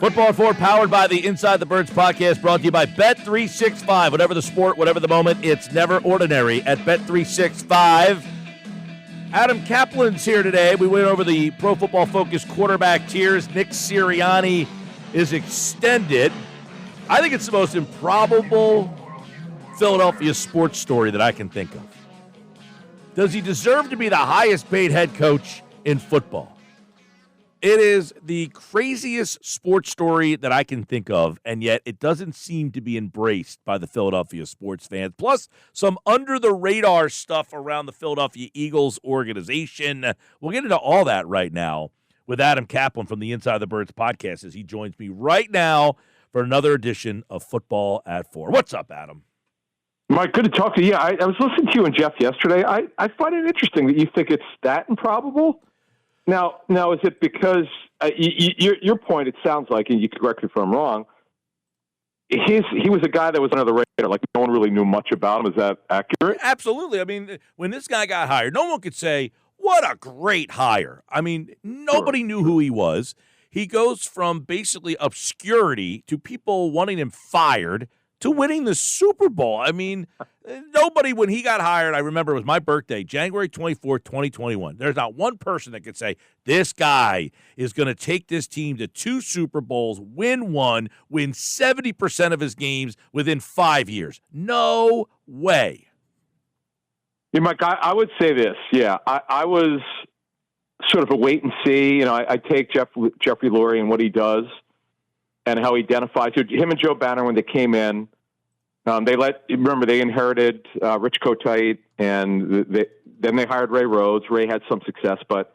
Football at 4, powered by the Inside the Birds podcast, brought to you by Bet365. Whatever the sport, whatever the moment, it's never ordinary at Bet365. Adam Caplan's here today. We went over the Pro Football Focus quarterback tiers. Nick Siranni is extended. I think it's the most improbable Philadelphia sports story that I can think of. Does he deserve to be the highest paid head coach in football? It is the craziest sports story that I can think of, and yet it doesn't seem to be embraced by the Philadelphia sports fans. Plus, some under-the-radar stuff around the Philadelphia Eagles organization. We'll get into all that right now with Adam Caplan from the Inside the Birds podcast as he joins me right now for another edition of Football at 4. What's up, Adam? Mike, good to talk to you. I was listening to you and Jeff yesterday. I find it interesting that you think it's that improbable. Now, is it because your point? It sounds like, and you can correct me if I'm wrong. He was a guy that was under the radar, like no one really knew much about him. Is that accurate? Absolutely. I mean, when this guy got hired, no one could say what a great hire. I mean, nobody knew who he was. He goes from basically obscurity to people wanting him fired to winning the Super Bowl. I mean, nobody, when he got hired, I remember it was my birthday, January 24th, 2021. There's not one person that could say, this guy is going to take this team to 2 Super Bowls, win 1, win 70% of his games within 5 years. No way. Yeah, Mike, I would say this. Yeah, I was sort of a wait and see. You know, I take Jeffrey Lurie and what he does and how he identifies him and Joe Banner when they came in. They inherited Rich Kotite, and then they hired Ray Rhodes. Ray had some success, but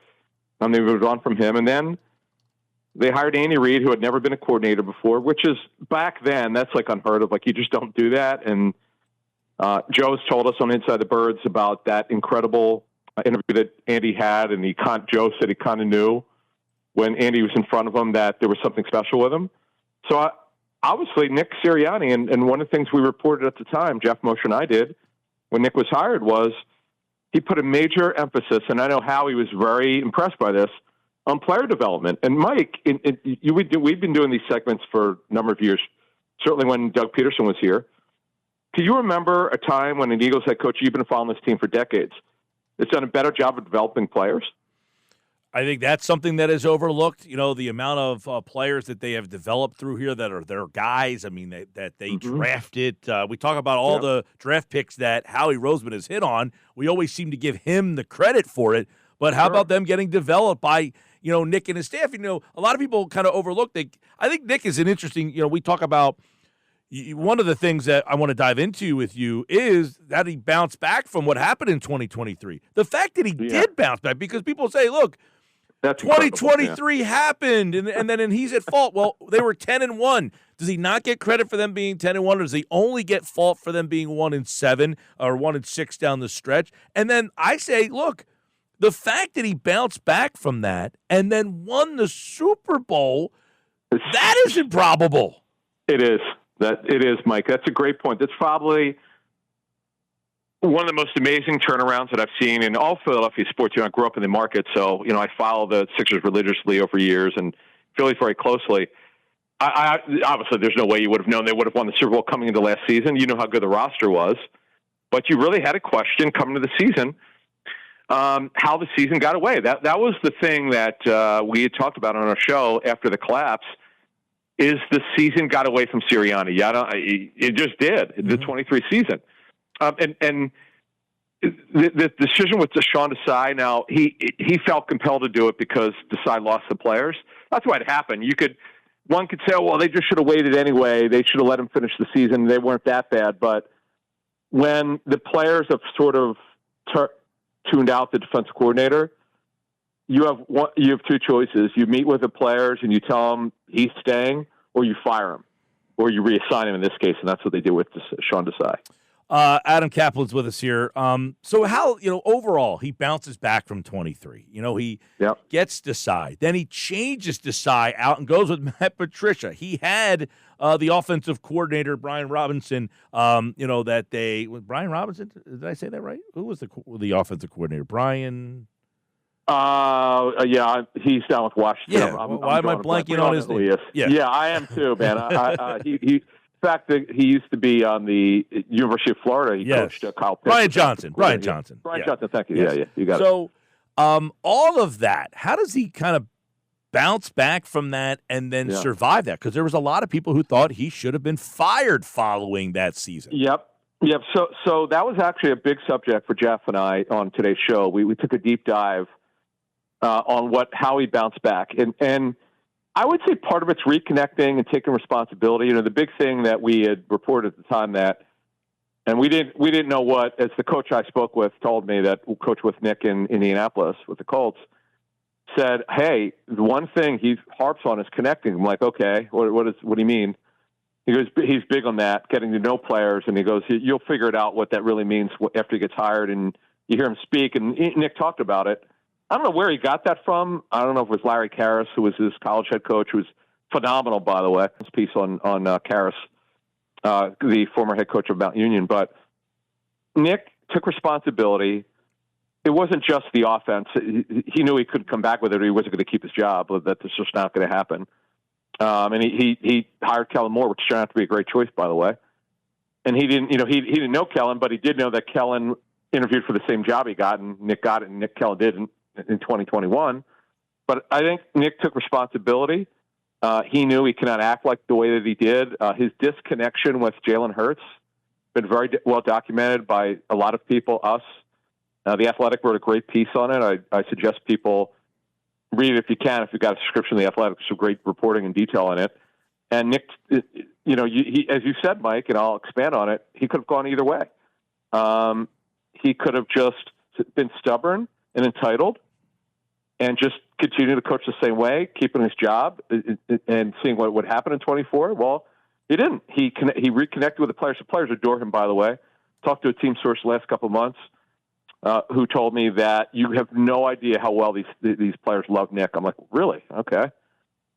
they moved on from him. And then they hired Andy Reid, who had never been a coordinator before, which is back then, that's like unheard of. Like, you just don't do that. And Joe's told us on Inside the Birds about that incredible interview that Andy had, and Joe said he kind of knew when Andy was in front of him that there was something special with him. So obviously, Nick Sirianni, and one of the things we reported at the time, Jeff Mosher and I did, when Nick was hired, was he put a major emphasis, and I know Howie was very impressed by this, on player development. And Mike, we've been doing these segments for a number of years, certainly when Doug Peterson was here. Do you remember a time when an Eagles head coach, you've been following this team for decades, has done a better job of developing players? I think that's something that is overlooked. You know, the amount of players that they have developed through here that are their guys. I mean, that they drafted. We talk about all the draft picks that Howie Roseman has hit on. We always seem to give him the credit for it. But how about them getting developed by, Nick and his staff? A lot of people kind of overlook. I think Nick is an interesting, we talk about one of the things that I want to dive into with you is that he bounced back from what happened in 2023. The fact that he did bounce back, because people say, look, that's 2023 happened, and then he's at fault. Well, they were 10-1. Does he not get credit for them being 10-1, or does he only get fault for them being 1-7 or 1-6 down the stretch? And then I say, look, the fact that he bounced back from that and then won the Super Bowl, that is improbable. It is. It is, Mike. That's a great point. That's probably one of the most amazing turnarounds that I've seen in all Philadelphia sports. I grew up in the market, so I follow the Sixers religiously over years and Philly very closely. I obviously, there's no way you would have known they would have won the Super Bowl coming into last season. You know how good the roster was, but you really had a question coming to the season how the season got away. That was the thing that we had talked about on our show after the collapse. Is the season got away from Sirianni? Yeah, it just did. The 23 season. And the decision with Sean Desai, now he felt compelled to do it because Desai lost the players. That's why it happened. One could say, oh, well, they just should have waited anyway. They should have let him finish the season. They weren't that bad. But when the players have sort of tuned out the defensive coordinator, you have two choices. You meet with the players and you tell them he's staying, or you fire him, or you reassign him in this case, and that's what they did with Sean Desai. Adam Caplan's with us here. So how, overall, he bounces back from 23. He gets Desai. Then he changes Desai out and goes with Matt Patricia. He had the offensive coordinator, Brian Robinson, Brian Robinson? Did I say that right? Who was the offensive coordinator? Brian? Yeah, he's down with Washington. Yeah, why am I blanking on his name? Yeah, I am too, man. He in fact, he used to be on the University of Florida. He coached Kyle Pitts. Brian Johnson. Brian Johnson. Brian Johnson, thank you. Yes. Yeah, you got it. So, all of that, how does he kind of bounce back from that and then survive that? Because there was a lot of people who thought he should have been fired following that season. Yep. So that was actually a big subject for Jeff and I on today's show. We took a deep dive on how he bounced back, and I would say part of it's reconnecting and taking responsibility. You know, the big thing that we had reported at the time and we didn't know what, as the coach I spoke with told me, that coach with Nick in Indianapolis with the Colts, said, hey, the one thing he harps on is connecting. I'm like, okay, what do you mean? He goes, he's big on that, getting to know players, and he goes, you'll figure it out what that really means after he gets hired, and you hear him speak, and Nick talked about it. I don't know where he got that from. I don't know if it was Larry Karras, who was his college head coach, who was phenomenal, by the way. His piece on Karras, the former head coach of Mount Union. But Nick took responsibility. It wasn't just the offense. He knew he couldn't come back with it, or he wasn't going to keep his job. That's just not going to happen. And he hired Kellen Moore, which turned out to be a great choice, by the way. And he didn't know Kellen, but he did know that Kellen interviewed for the same job he got, and Nick got it, and Nick Kellen did in 2021. But I think Nick took responsibility. He knew he cannot act like the way that he did. His disconnection with Jalen Hurts been very well documented by a lot of people, us. The Athletic wrote a great piece on it. I suggest people read it if you can, if you've got a subscription to The Athletic. Some great reporting and detail on it. And Nick, he, as you said, Mike, and I'll expand on it, he could have gone either way. He could have just been stubborn and entitled and just continue to coach the same way, keeping his job and seeing what would happen in 24. Well, he didn't. He reconnected with the players. The players adore him, by the way. Talked to a team source the last couple of months who told me that you have no idea how well these players love Nick. I'm like, really? Okay.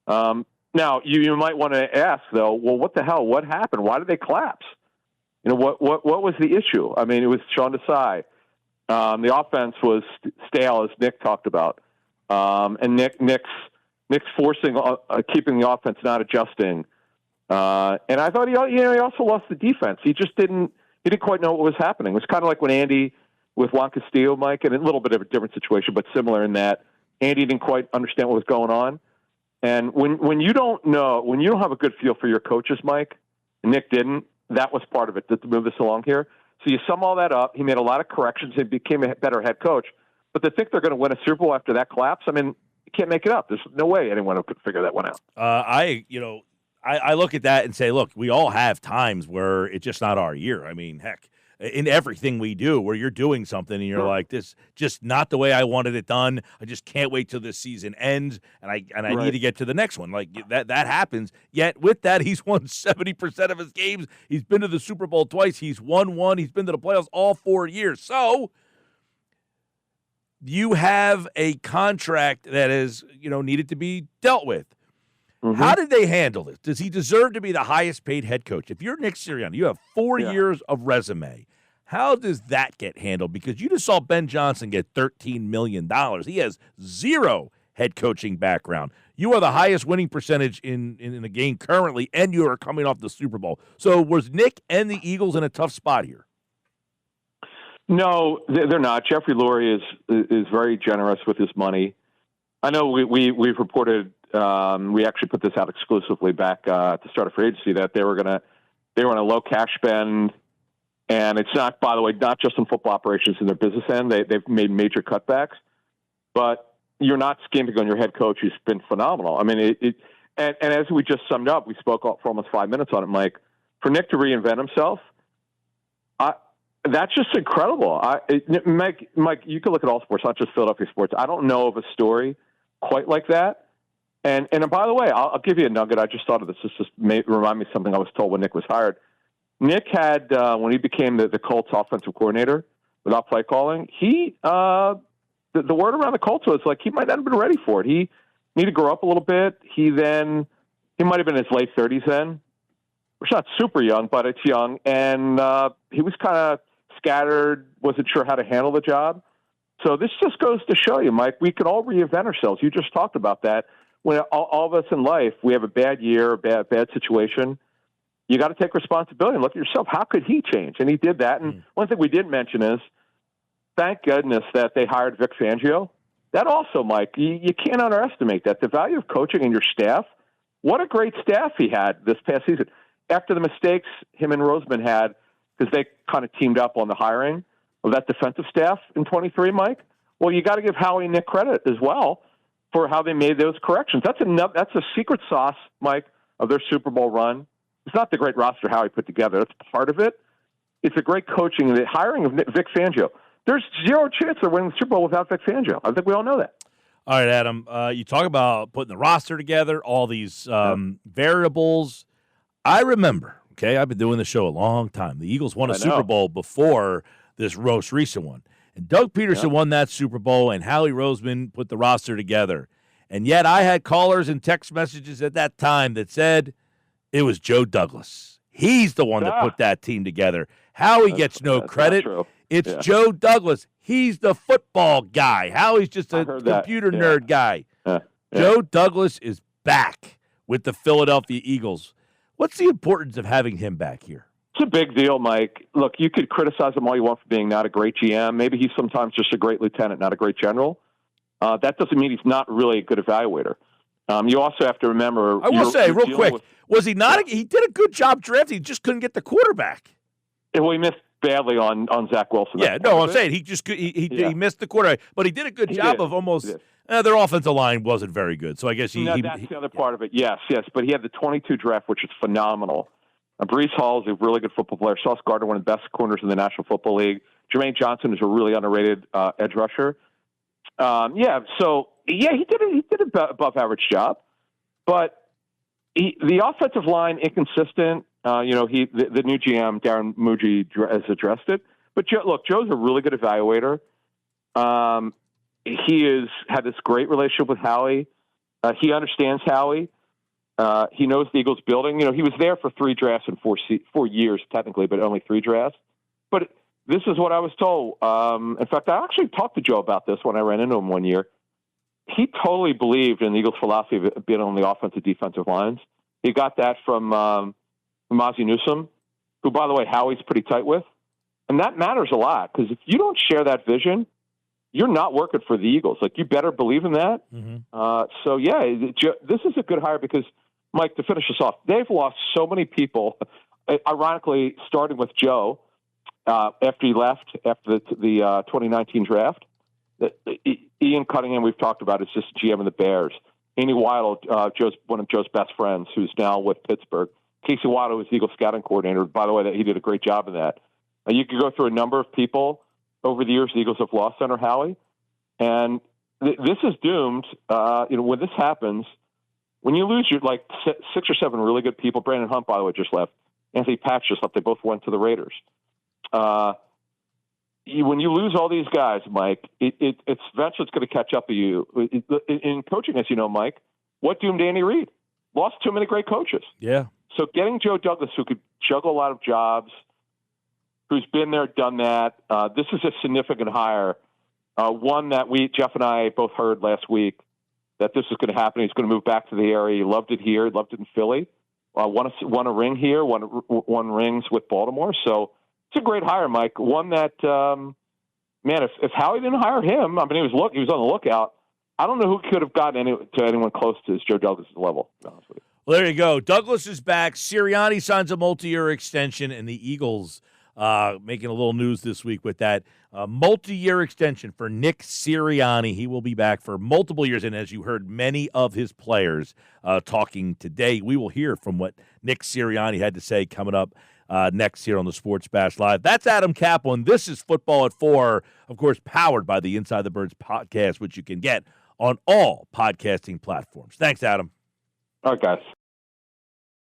Now, you might want to ask, though, well, what the hell? What happened? Why did they collapse? What was the issue? I mean, it was Sean Desai. The offense was stale, as Nick talked about. And Nick's forcing, keeping the offense, not adjusting. And I thought he also lost the defense. He didn't quite know what was happening. It was kind of like when Andy with Juan Castillo, Mike, and a little bit of a different situation, but similar in that Andy didn't quite understand what was going on. And when you don't have a good feel for your coaches, Mike, and Nick didn't, that was part of it to move this along here. So you sum all that up. He made a lot of corrections and became a better head coach. But to think they're going to win a Super Bowl after that collapse, I mean, you can't make it up. There's no way anyone could figure that one out. I look at that and say, look, we all have times where it's just not our year. I mean, heck, in everything we do, where you're doing something and you're like, this just not the way I wanted it done. I just can't wait till this season ends, and I need to get to the next one. Like that happens. Yet with that, he's won 70% of his games. He's been to the Super Bowl twice. He's won one. He's been to the playoffs all 4 years. So you have a contract that is, needed to be dealt with. Mm-hmm. How did they handle this? Does he deserve to be the highest paid head coach? If you're Nick Siranni, you have 4 years of resume. How does that get handled? Because you just saw Ben Johnson get $13 million. He has zero head coaching background. You are the highest winning percentage in the game currently, and you are coming off the Super Bowl. So was Nick and the Eagles in a tough spot here? No, they're not. Jeffrey Lurie is very generous with his money. I know we've reported. We actually put this out exclusively back at the start of free agency that they were on a low cash spend, and it's not, by the way, not just in football operations in their business end. They've made major cutbacks, but you're not skimping on your head coach, who's been phenomenal. I mean, and as we just summed up, we spoke for almost 5 minutes on it, Mike. For Nick to reinvent himself, that's just incredible. Mike, you can look at all sports, not just Philadelphia sports. I don't know of a story quite like that. And by the way, I'll give you a nugget. I just thought of this. This just remind me of something I was told when Nick was hired. Nick had, when he became the Colts offensive coordinator without play calling, the word around the Colts was like he might not have been ready for it. He needed to grow up a little bit. He might have been in his late 30s then. Which is not super young, but it's young. And he was kind of scattered, wasn't sure how to handle the job. So this just goes to show you, Mike, we could all reinvent ourselves. You just talked about that. When all of us in life, we have a bad year, a bad situation, you got to take responsibility and look at yourself. How could he change? And he did that. And one thing we didn't mention is, thank goodness that they hired Vic Fangio. That also, Mike, you can't underestimate that. The value of coaching and your staff, what a great staff he had this past season. After the mistakes him and Roseman had, because they kind of teamed up on the hiring of that defensive staff in 23, Mike, well, you got to give Howie and Nick credit as well for how they made those corrections. That's a secret sauce, Mike, of their Super Bowl run. It's not the great roster Howie put together. That's part of it. It's a great coaching and the hiring of Vic Fangio. There's zero chance they're winning the Super Bowl without Vic Fangio. I think we all know that. All right, Adam, you talk about putting the roster together, all these variables. I remember, okay, I've been doing the show a long time. The Eagles won a Super Bowl before this most recent one. And Doug Peterson won that Super Bowl, and Howie Roseman put the roster together. And yet I had callers and text messages at that time that said it was Joe Douglas. He's the one that put that team together. Howie gets no credit. It's Joe Douglas. He's the football guy. Howie's just a computer nerd guy. Joe Douglas is back with the Philadelphia Eagles. What's the importance of having him back here? It's a big deal, Mike. Look, you could criticize him all you want for being not a great GM. Maybe he's sometimes just a great lieutenant, not a great general. That doesn't mean he's not really a good evaluator. You also have to remember. I will say, real quick, was he not? He did a good job drafting. He just couldn't get the quarterback. Well, he missed badly on Zach Wilson. Yeah, no, I'm saying he missed the quarterback, but he did a good job of almost. Their offensive line wasn't very good, so I guess that's the other part of it. Yes, but he had the 22 draft, which is phenomenal. Brees Hall is a really good football player. Sauce Gardner, one of the best corners in the National Football League. Jermaine Johnson is a really underrated edge rusher. He did an above average job, but the offensive line inconsistent. The new GM Darren Muji has addressed it. But Joe's a really good evaluator. He has had this great relationship with Howie. He understands Howie. He knows the Eagles building. He was there for 3 drafts in 4 years, technically, but only 3 drafts. But this is what I was told. In fact, I actually talked to Joe about this when I ran into him one year. He totally believed in the Eagles' philosophy of being on the offensive defensive lines. He got that from Ozzie Newsome, who, by the way, Howie's pretty tight with. And that matters a lot, because if you don't share that vision, you're not working for the Eagles. Like, you better believe in that. This is a good hire because, Mike, to finish this off, they've lost so many people, ironically, starting with Joe after he left after the 2019 draft. Ian Cunningham, we've talked about, is just GM of the Bears. Andy Weidel, one of Joe's best friends, who's now with Pittsburgh. Casey Waddle was Eagles scouting coordinator. By the way, that he did a great job in that. You could go through a number of people over the years the Eagles have lost under Howie, and this is doomed. When this happens, when you lose your 6 or 7 really good people, Brandon Hunt, by the way, just left. Anthony Patch just left. They both went to the Raiders. When you lose all these guys, Mike, it's eventually going to catch up to you. In coaching, as you know, Mike, what doomed Andy Reid? Lost too many great coaches. Yeah. So getting Joe Douglas, who could juggle a lot of jobs, who's been there, done that, this is a significant hire. One that Jeff and I both heard last week that this is going to happen. He's going to move back to the area. He loved it here. Loved it in Philly. Won a ring here. Won rings with Baltimore. So it's a great hire, Mike. One that, if Howie didn't hire him, I mean, he was on the lookout. I don't know who could have gotten to anyone close to Joe Douglas' level, to be honest with you. Well, there you go. Douglas is back. Sirianni signs a multi-year extension, and the Eagles making a little news this week with that multi-year extension for Nick Siranni. He will be back for multiple years, and as you heard many of his players talking today, we will hear from what Nick Siranni had to say coming up next here on the Sports Bash Live. That's Adam Caplan. This is Football at 4, of course, powered by the Inside the Birds podcast, which you can get on all podcasting platforms. Thanks, Adam. All right, guys.